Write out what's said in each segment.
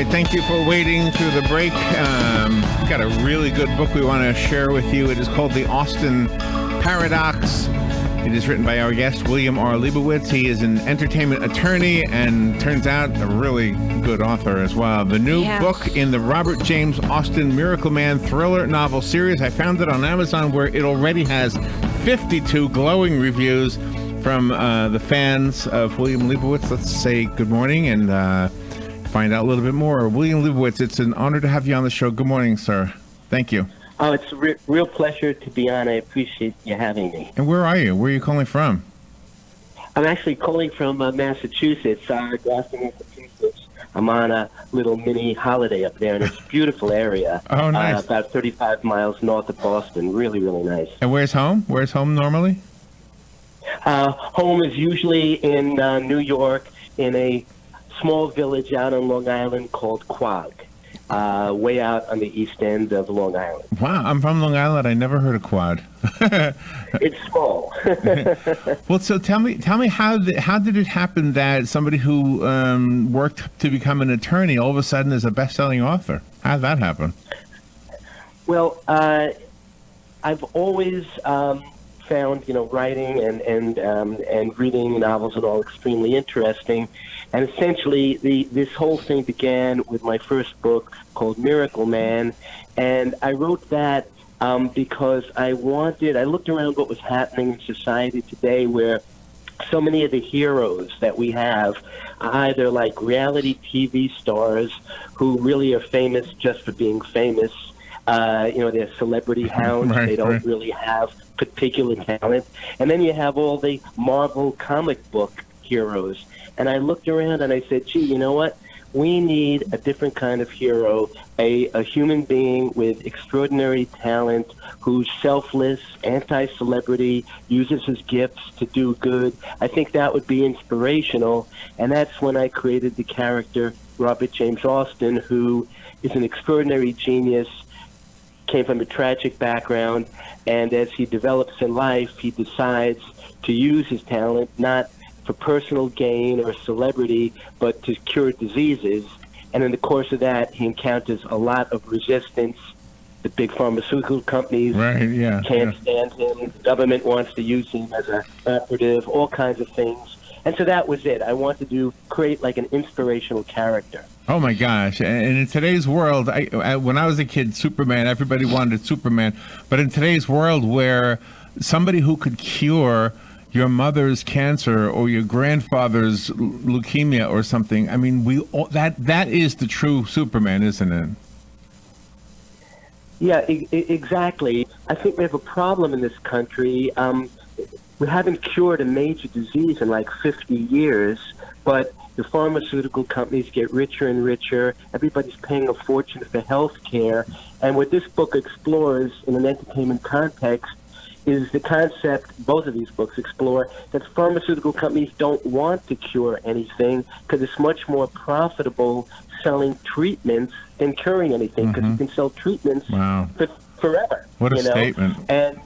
right, thank you for waiting through the break. Got a really good book we want to share with you. It is called The Austin Paradox. It is written by our guest, William R. Leibowitz. He is an entertainment attorney and turns out a really good author as well. The new book in the Robert James Austin Miracle Man thriller novel series. I found it on Amazon, where it already has 52 glowing reviews from the fans of William Leibowitz. Let's say good morning and find out a little bit more. William Leibowitz, it's an honor to have you on the show. Good morning, sir. Thank you. Oh, it's a real pleasure to be on. I appreciate you having me. And where are you? Where are you calling from? I'm actually calling from Massachusetts, Boston, Massachusetts. I'm on a little mini holiday up there, and it's a beautiful area. Oh, nice. About 35 miles north of Boston. Really, really nice. And where's home? Where's home normally? Home is usually in New York, in a small village out on Long Island called Quogue. Way out on the east end of Long Island. Wow, I'm from Long Island. I never heard of Quad. It's small. Well, so tell me, how did it happen that somebody who worked to become an attorney all of a sudden is a best-selling author? How did that happen? Well, I've always found, writing and reading novels and all extremely interesting. And essentially, this whole thing began with my first book called Miracle Man. And I wrote that because I looked around what was happening in society today, where so many of the heroes that we have are either like reality TV stars who really are famous just for being famous. They're celebrity hounds. They don't really have particular talent. And then you have all the Marvel comic book heroes. And I looked around and I said, gee, you know what? We need a different kind of hero, a human being with extraordinary talent who's selfless, anti-celebrity, uses his gifts to do good. I think that would be inspirational. And that's when I created the character Robert James Austin, who is an extraordinary genius, came from a tragic background, and as he develops in life, he decides to use his talent not for personal gain or celebrity, but to cure diseases. And in the course of that, he encounters a lot of resistance. The big pharmaceutical companies can't stand him. The government wants to use him as an operative, all kinds of things. And so that was it. I wanted to create like an inspirational character. Oh my gosh! And in today's world, when I was a kid, Superman, everybody wanted Superman. But in today's world, where somebody who could cure your mother's cancer or your grandfather's leukemia or something, I mean, that is the true Superman, isn't it? Yeah, exactly. I think we have a problem in this country. We haven't cured a major disease in like 50 years, but the pharmaceutical companies get richer and richer. Everybody's paying a fortune for health care. And what this book explores in an entertainment context is the concept, both of these books explore, that pharmaceutical companies don't want to cure anything because it's much more profitable selling treatments than curing anything, because you can sell treatments for forever. What a statement. And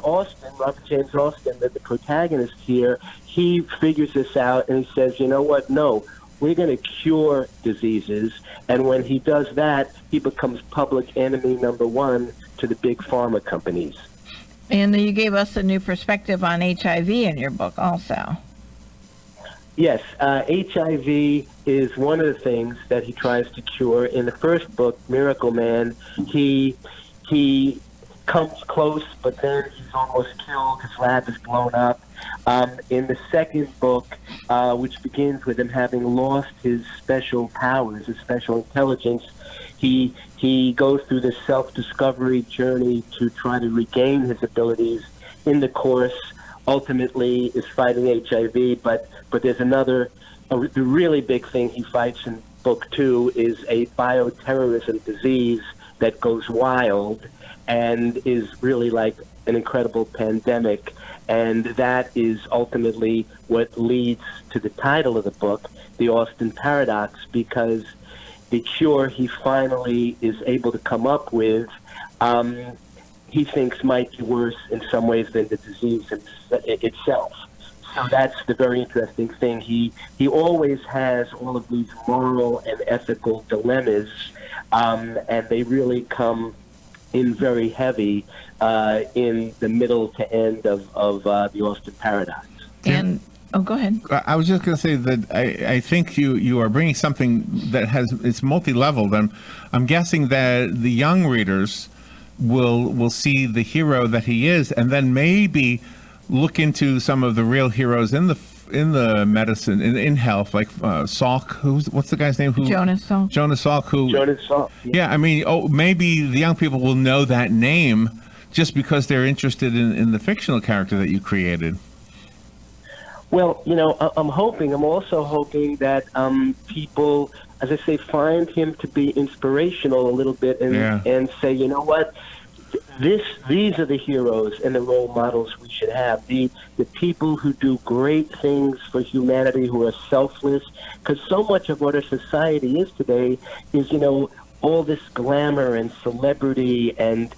Austin, Robert James Austin, the protagonist here, he figures this out and he says, you know what, no, we're going to cure diseases. And when he does that, he becomes public enemy number one to the big pharma companies. And you gave us a new perspective on HIV in your book also. Yes, HIV is one of the things that he tries to cure. In the first book, Miracle Man, he comes close, but then he's almost killed. His lab is blown up. In the second book, which begins with him having lost his special powers, his special intelligence, he goes through this self-discovery journey to try to regain his abilities. In the course, ultimately is fighting HIV, but there's the really big thing he fights in book 2 is a bioterrorism disease that goes wild and is really like an incredible pandemic. And that is ultimately what leads to the title of the book, The Austin Paradox, because the cure he finally is able to come up with, he thinks might be worse in some ways than the disease itself. So that's the very interesting thing. He always has all of these moral and ethical dilemmas, and they really come in very heavy in the middle to end of the Austin Paradox. And go ahead. I was just going to say that I think you are bringing something that it's multi-leveled. I'm guessing that the young readers will see the hero that he is, and then maybe look into some of the real heroes in the medicine in health, like Salk. What's the guy's name? Jonas Salk. Jonas Salk. Jonas Salk. Yeah, I mean, maybe the young people will know that name just because they're interested in the fictional character that you created. Well, I'm also hoping that people, as I say, find him to be inspirational a little bit and say, you know what, these are the heroes and the role models we should have. The people who do great things for humanity, who are selfless, because so much of what our society is today is, all this glamour and celebrity and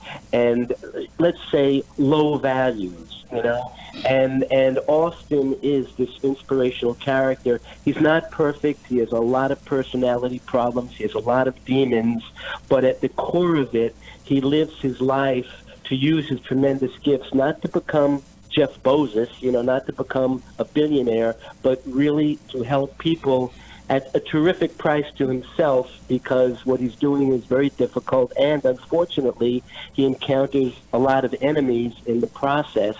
let's say low values, and Austin is this inspirational character. He's not perfect. He has a lot of personality problems. He has a lot of demons, but at the core of it, he lives his life to use his tremendous gifts, not to become Jeff Bezos, not to become a billionaire, but really to help people at a terrific price to himself, because what he's doing is very difficult, and unfortunately, he encounters a lot of enemies in the process.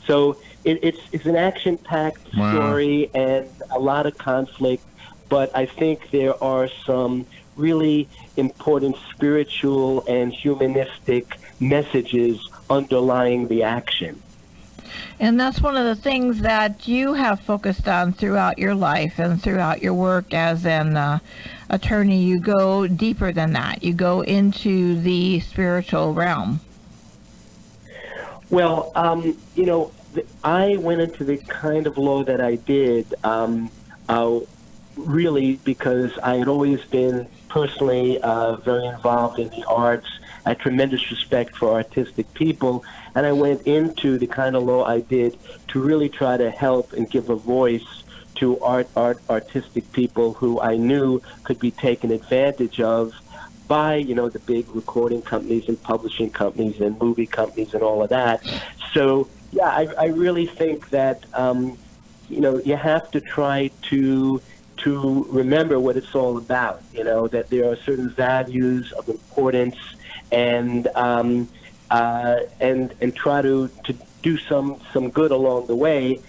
So it's an action-packed story and a lot of conflict, but I think there are some really important spiritual and humanistic messages underlying the action. And that's one of the things that you have focused on throughout your life and throughout your work as an attorney. You go deeper than that. You go into the spiritual realm. Well, I went into the kind of law that I did really because I had always been personally very involved in the arts. I had tremendous respect for artistic people, and I went into the kind of law I did to really try to help and give a voice to artistic people who I knew could be taken advantage of by, the big recording companies and publishing companies and movie companies and all of that. So, yeah, I really think that, you have to try to remember what it's all about, that there are certain values of importance and try to do some good along the way.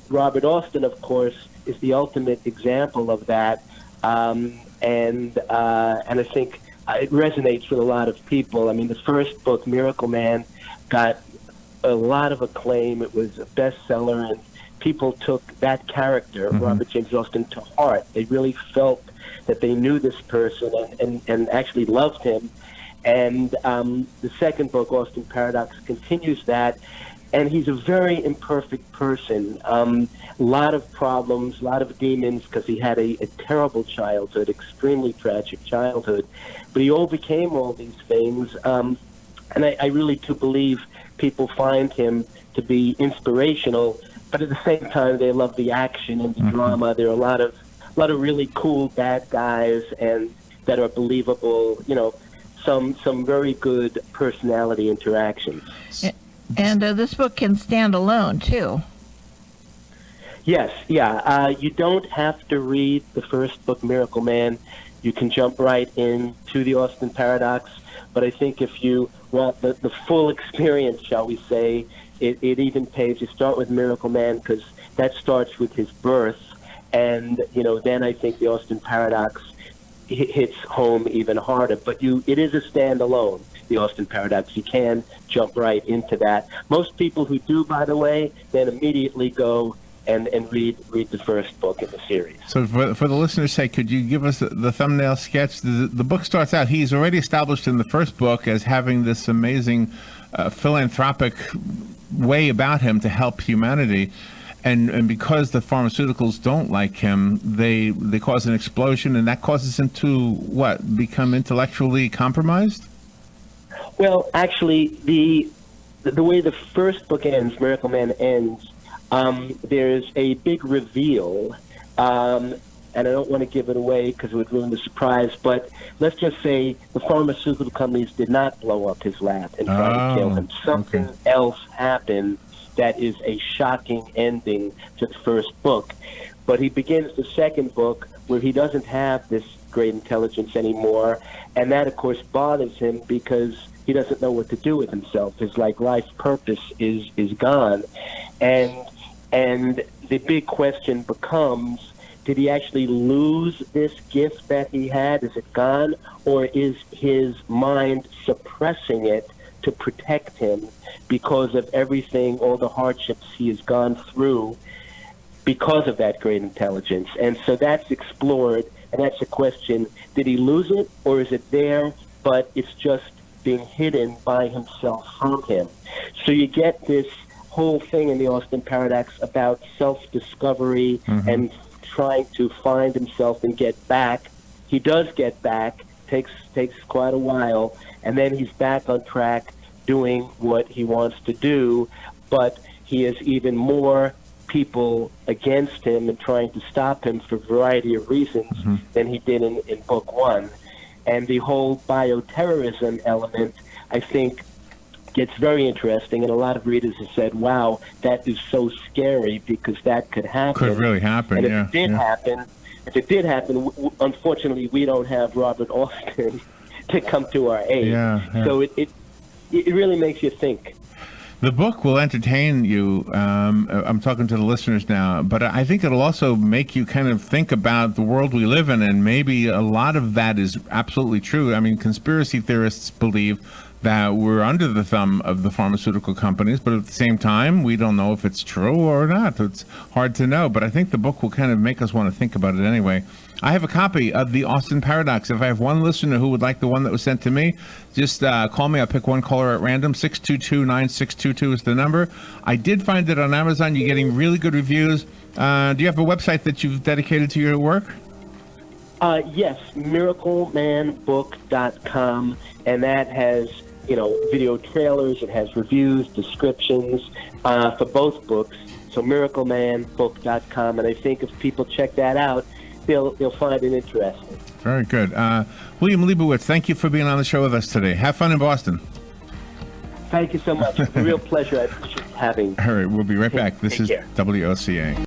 Robert Austin, of course, is the ultimate example of that, and I think it resonates with a lot of people. I mean, the first book, Miracle Man, got a lot of acclaim. It was a bestseller, and people took that character, Robert James Austin, to heart. They really felt that they knew this person and actually loved him. And the second book, Austin Paradox, continues that. And he's a very imperfect person. A lot of problems, a lot of demons, because he had a terrible childhood, extremely tragic childhood. But he overcame all these things. And I really do believe people find him to be inspirational. But at the same time, they love the action and the drama. There are a lot of really cool bad guys and that are believable. Some very good personality interactions. And this book can stand alone, too. Yes, yeah. You don't have to read the first book, Miracle Man. You can jump right into the Austin Paradox. But I think if you want the full experience, shall we say, it even pays. You start with Miracle Man because that starts with his birth. And, then I think the Austin Paradox hits home even harder. But it is a standalone, the Austin Paradox. You can jump right into that. Most people who do, by the way, then immediately go and read the first book in the series. So for the listener's sake, could you give us the thumbnail sketch? The book starts out, he's already established in the first book as having this amazing philanthropic way about him to help humanity. And because the pharmaceuticals don't like him, they cause an explosion, and that causes him to, become intellectually compromised? Well, actually, the way the first book ends, Miracle Man ends, there's a big reveal, and I don't want to give it away because it would ruin the surprise, but let's just say the pharmaceutical companies did not blow up his lab and try to kill him. Something else happened that is a shocking ending to the first book. But he begins the second book where he doesn't have this great intelligence anymore, and that, of course, bothers him because he doesn't know what to do with himself. His life purpose is gone, and the big question becomes: did he actually lose this gift that he had? Is it gone, or is his mind suppressing it to protect him because of everything, all the hardships he has gone through because of that great intelligence? And so that's explored, and that's the question: did he lose it, or is it there, but it's just being hidden by himself from him? So you get this whole thing in the Austin Paradox about self-discovery and trying to find himself and get back. He does get back, takes quite a while, and then he's back on track doing what he wants to do, but he has even more people against him and trying to stop him for a variety of reasons than he did in book one. And the whole bioterrorism element, I think, gets very interesting, and a lot of readers have said, wow, that is so scary because that could happen. Could really happen, and if it did happen, unfortunately, we don't have Robert Austin to come to our aid. So it really makes you think. The book will entertain you. I'm talking to the listeners now, but I think it'll also make you kind of think about the world we live in, and maybe a lot of that is absolutely true. I mean, conspiracy theorists believe that we're under the thumb of the pharmaceutical companies, but at the same time, we don't know if it's true or not. It's hard to know, but I think the book will kind of make us want to think about it anyway. I have a copy of the Austin Paradox. If I have one listener who would like the one that was sent to me, just call me. I'll pick one caller at random. 622-9622 is the number. I did find it on Amazon. You're getting really good reviews. Do you have a website that you've dedicated to your work? Yes, miraclemanbook.com, and that has video trailers. It has reviews, descriptions for both books. So miraclemanbook.com, and I think if people check that out, they'll find it interesting. Very good. William Leibowitz, thank you for being on the show with us today. Have fun in Boston. Thank you so much. It's a real pleasure. I appreciate having. All right, we'll be right back. This is WOCA.